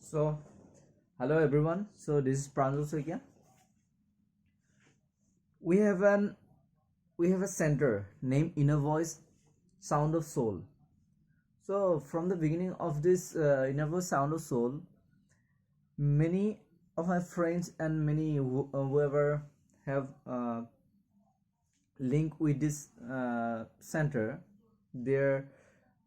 So, hello everyone. So this is Pranjal Soikia. We have an we have a center named Inner Voice, Sound of Soul. So from the beginning of this Inner Voice, Sound of Soul, many of my friends and many whoever have link with this center, they're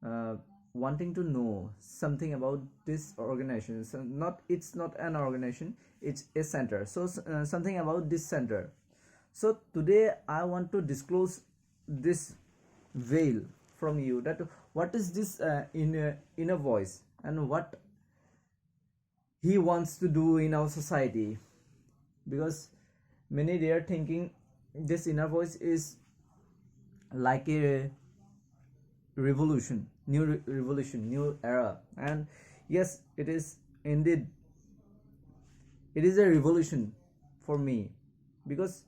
uh, wanting to know something about this organization. So it's not an organization, it's a center. So something about this center. So today I want to disclose this veil from you, that what is this inner voice and what he wants to do in our society. Because many they are thinking this inner voice is like a revolution, revolution, new era. And yes, it is indeed, it is a revolution for me, because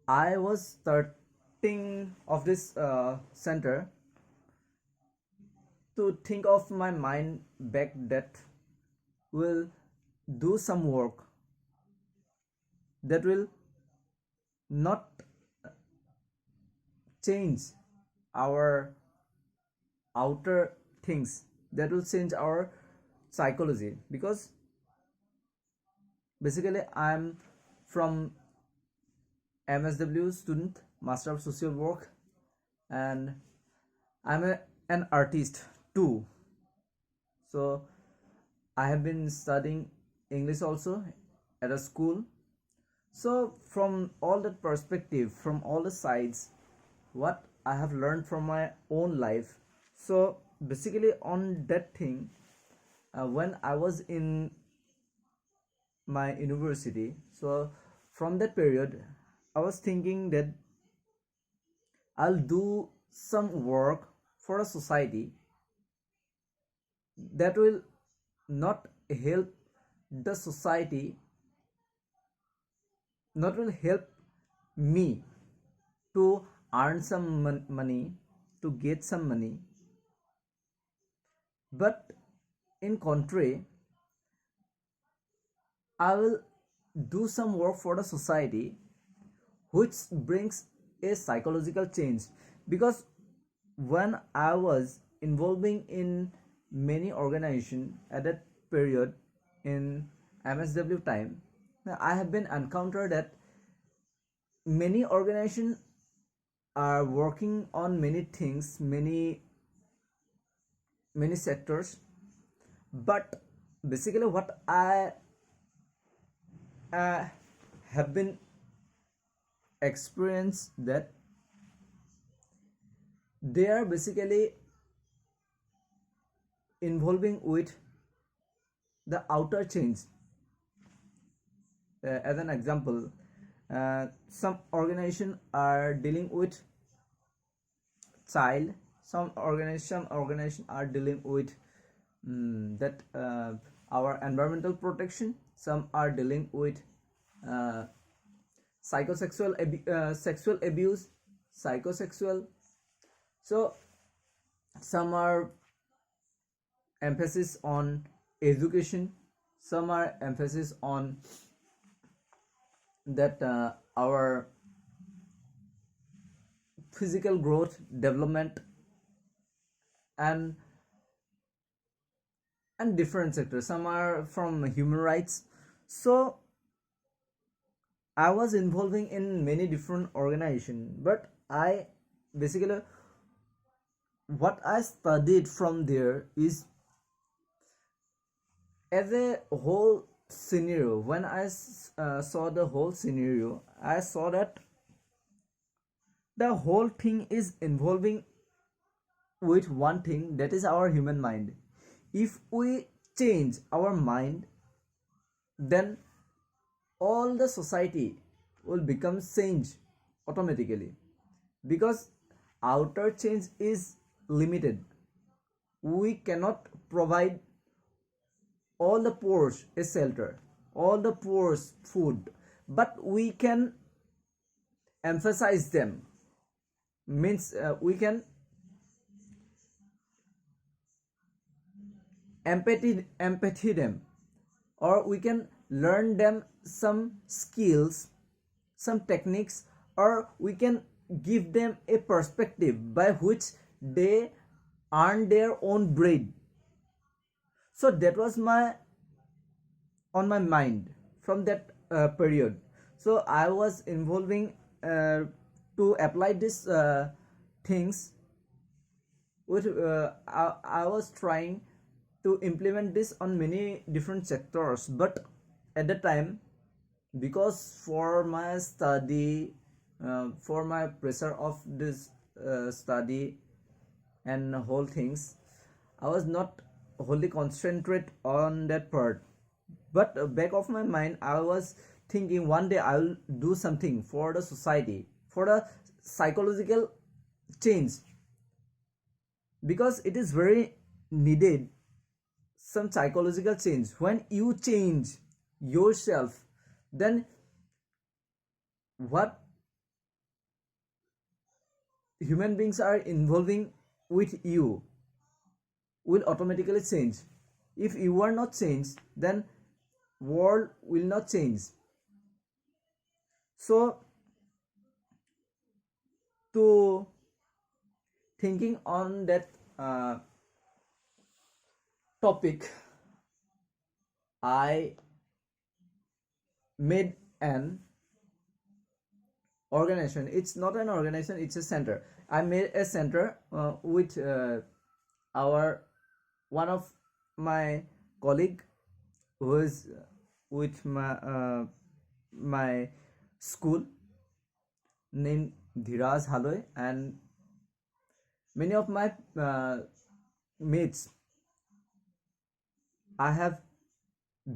I was starting of this center to think of my mind back that will do some work that will not change our outer things, that will change our psychology. Because basically I'm from MSW student, Master of Social Work, and an artist too. So I have been studying English also at a school. So from all that perspective, from all the sides, what I have learned from my own life. So basically on that thing, when I was in my university, so from that period I was thinking that I'll do some work for a society that will not help the society, not will help me to earn some money, to get some money, but in contrary, I will do some work for the society which brings a psychological change. Because when I was involving in many organization at that period in MSW time, I have been encountered that many organizations are working on many things, many sectors, but basically what I have been experienced that they are basically involving with the outer change. As an example, some organization are dealing with child, some organization are dealing with that our environmental protection, some are dealing with uh, sexual abuse, psychosexual. So some are emphasis on education, some are emphasis on that our physical growth development, and different sectors, some are from human rights. So I was involving in many different organizations, but I basically what I studied from there is as a whole scenario. When I saw the whole scenario, I saw that the whole thing is involving with one thing, that is our human mind. If we change our mind, then all the society will become change automatically. Because outer change is limited, we cannot provide all the poor a shelter, all the poor food, but we can emphasize them. Means we can empathy them, or we can learn them some skills, some techniques, or we can give them a perspective by which they earn their own bread. So that was my on my mind from that period. So I was involving to apply these things with I was trying to implement this on many different sectors, but at the time, because for my study, for my pressure of this study and whole things, I was not wholly concentrate on that part. But back of my mind, I was thinking one day I'll do something for the society, for the psychological change, because it is very needed, some psychological change. When you change yourself, then what human beings are involving with you will automatically change. If you are not changed, then world will not change. So to thinking on that topic, I made an organization. It's not an organization, it's a center. I made a center with our one of my colleague who is with my school, named Dhiraj Haloy, and many of my mates. I have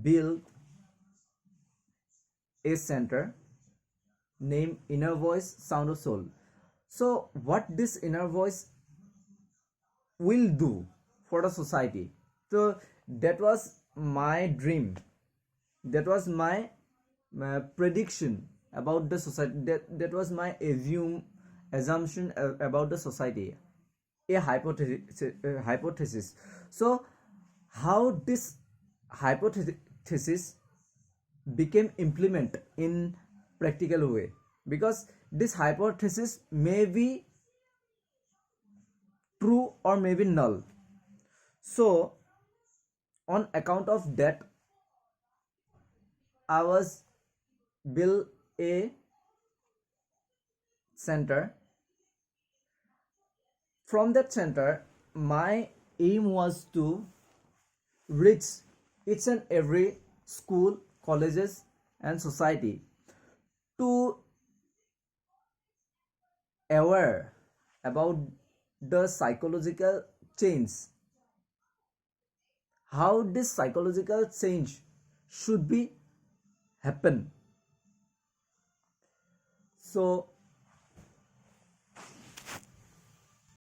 built a center named Inner Voice Sound of Soul. So what this inner voice will do for the society, so that was my dream, that was my prediction about the society, that was my assumption about the society, a hypothesis. So how this hypothesis became implement in practical way, because this hypothesis may be true or maybe null. So on account of that, I was build a center. From that center, my aim was to reach each and every school, colleges and society, to aware about the psychological change, how this psychological change should be happen. So